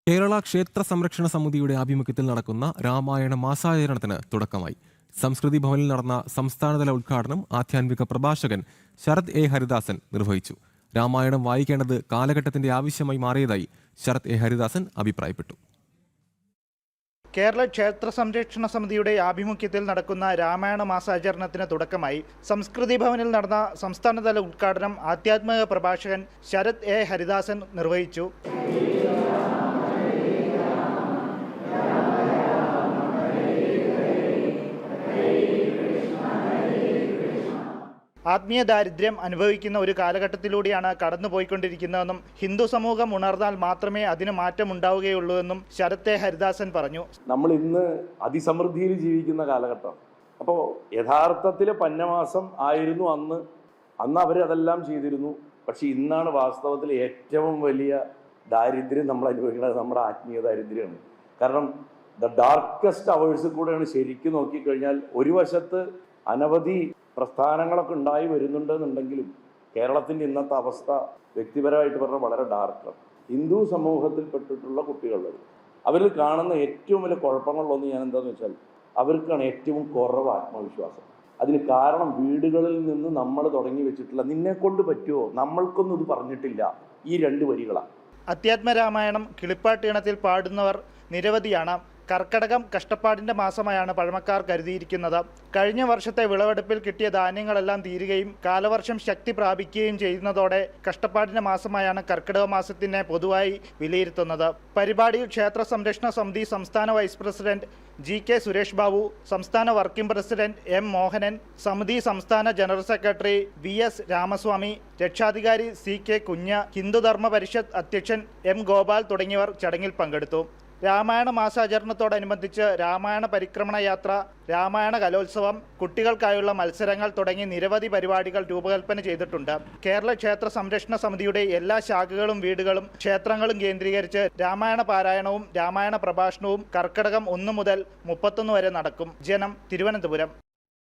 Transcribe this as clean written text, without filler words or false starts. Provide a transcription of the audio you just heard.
കേരള ക്ഷേത്ര സംരക്ഷണ സമിതിയുടെ ആഭിമുഖ്യത്തിൽ നടക്കുന്ന രാമായണ മാസാചരണത്തിന് തുടക്കമായി. സംസ്കൃതി ഭവനിൽ നടന്ന സംസ്ഥാനതല ഉദ്ഘാടനം ആധ്യാത്മിക പ്രഭാഷകൻ ശരത് എ ഹരിദാസൻ നിർവഹിച്ചു. രാമായണം വായിക്കേണ്ടത് കാലഘട്ടത്തിന്റെ ആവശ്യമായി മാറിയതായി ശരത് എ ഹരിദാസൻ അഭിപ്രായപ്പെട്ടു. കേരള ക്ഷേത്ര സംരക്ഷണ സമിതിയുടെ ആഭിമുഖ്യത്തിൽ നടക്കുന്ന രാമായണ മാസാചരണത്തിന് തുടക്കമായി. സംസ്കൃതി ഭവനിൽ നടന്ന സംസ്ഥാനതല ഉദ്ഘാടനം ആധ്യാത്മിക പ്രഭാഷകൻ ശരത് എ ഹരിദാസൻ നിർവഹിച്ചു. ആത്മീയ ദാരിദ്ര്യം അനുഭവിക്കുന്ന ഒരു കാലഘട്ടത്തിലൂടെയാണ് കടന്നുപോയിക്കൊണ്ടിരിക്കുന്നതെന്നും ഹിന്ദു സമൂഹം ഉണർന്നാൽ മാത്രമേ അതിന് മാറ്റം ഉണ്ടാവുകയുള്ളൂ എന്നും ശരത് എ ഹരിദാസൻ പറഞ്ഞു. നമ്മൾ ഇന്ന് അതിസമൃദ്ധിയിൽ ജീവിക്കുന്ന കാലഘട്ടം. അപ്പോൾ യഥാർത്ഥത്തിൽ പഞ്ഞമാസം ആയിരുന്നു അന്ന് അവരതെല്ലാം ചെയ്തിരുന്നു. പക്ഷെ ഇന്നാണ് വാസ്തവത്തിൽ ഏറ്റവും വലിയ ദാരിദ്ര്യം നമ്മൾ അനുഭവിക്കുന്നത് നമ്മുടെ ആത്മീയ ദാരിദ്ര്യമാണ്. കാരണം ഡാർക്കസ്റ്റ് അവേഴ്സിൽ കൂടെയാണ് ശരിക്കും നോക്കിക്കഴിഞ്ഞാൽ ഒരു വശത്ത് അനവധി പ്രസ്ഥാനങ്ങളൊക്കെ ഉണ്ടായി വരുന്നുണ്ടെന്നുണ്ടെങ്കിലും കേരളത്തിൻ്റെ ഇന്നത്തെ അവസ്ഥ വ്യക്തിപരമായിട്ട് പറഞ്ഞാൽ വളരെ ഡാർക്കാണ്. ഹിന്ദു സമൂഹത്തിൽപ്പെട്ടിട്ടുള്ള കുട്ടികൾ അവരിൽ കാണുന്ന ഏറ്റവും വലിയ കുഴപ്പങ്ങളിലൊന്ന് ഞാൻ എന്താണെന്ന് വെച്ചാൽ അവർക്കാണ് ഏറ്റവും കുറവ് ആത്മവിശ്വാസം. അതിന് കാരണം വീടുകളിൽ നിന്ന് നമ്മൾ തുടങ്ങി വെച്ചിട്ടില്ല നിന്നെ കൊണ്ട് പറ്റുമോ, നമ്മൾക്കൊന്നും ഇത് പറഞ്ഞിട്ടില്ല, ഈ രണ്ട് വരികളാണ്. അധ്യാത്മരാമായണം കിളിപ്പാട്ടീണത്തിൽ പാടുന്നവർ നിരവധിയാണ്. കർക്കടകം കഷ്ടപ്പാടിന്റെ മാസമായാണ് പഴമക്കാർ കരുതിയിരിക്കുന്നത്. കഴിഞ്ഞ വർഷത്തെ വിളവെടുപ്പിൽ കിട്ടിയ ധാന്യങ്ങളെല്ലാം തീരുകയും കാലവർഷം ശക്തി പ്രാപിക്കുകയും ചെയ്യുന്നതോടെ കഷ്ടപ്പാടിന്റെ മാസമായാണ് കർക്കിടക മാസത്തിനെ പൊതുവായി വിലയിരുത്തുന്നത്. പരിപാടിയിൽ ക്ഷേത്ര സംരക്ഷണ സമിതി സംസ്ഥാന vice president GK Suresh Babu, സംസ്ഥാന വർക്കിംഗ് പ്രസിഡന്റ് M മോഹനൻ, സമിതി സംസ്ഥാന ജനറൽ സെക്രട്ടറി VS രാമസ്വാമി, രക്ഷാധികാരി CK കുഞ്ഞ്, ഹിന്ദുധർമ്മ പരിഷത്ത് അധ്യക്ഷൻ M ഗോപാൽ തുടങ്ങിയവർ ചടങ്ങിൽ പങ്കെടുത്തു. രാമായണ മാസാചരണത്തോടനുബന്ധിച്ച് രാമായണ പരിക്രമണ യാത്ര, രാമായണ കലോത്സവം, കുട്ടികൾക്കായുള്ള മത്സരങ്ങൾ തുടങ്ങി നിരവധി പരിപാടികൾ രൂപകൽപ്പന ചെയ്തിട്ടുണ്ട്. കേരള ക്ഷേത്ര സംരക്ഷണ സമിതിയുടെ എല്ലാ ശാഖകളും വീടുകളും ക്ഷേത്രങ്ങളും കേന്ദ്രീകരിച്ച് രാമായണ പാരായണവും രാമായണ പ്രഭാഷണവും കർക്കിടകം 1 മുതൽ 31 വരെ നടക്കും. ജനം, തിരുവനന്തപുരം.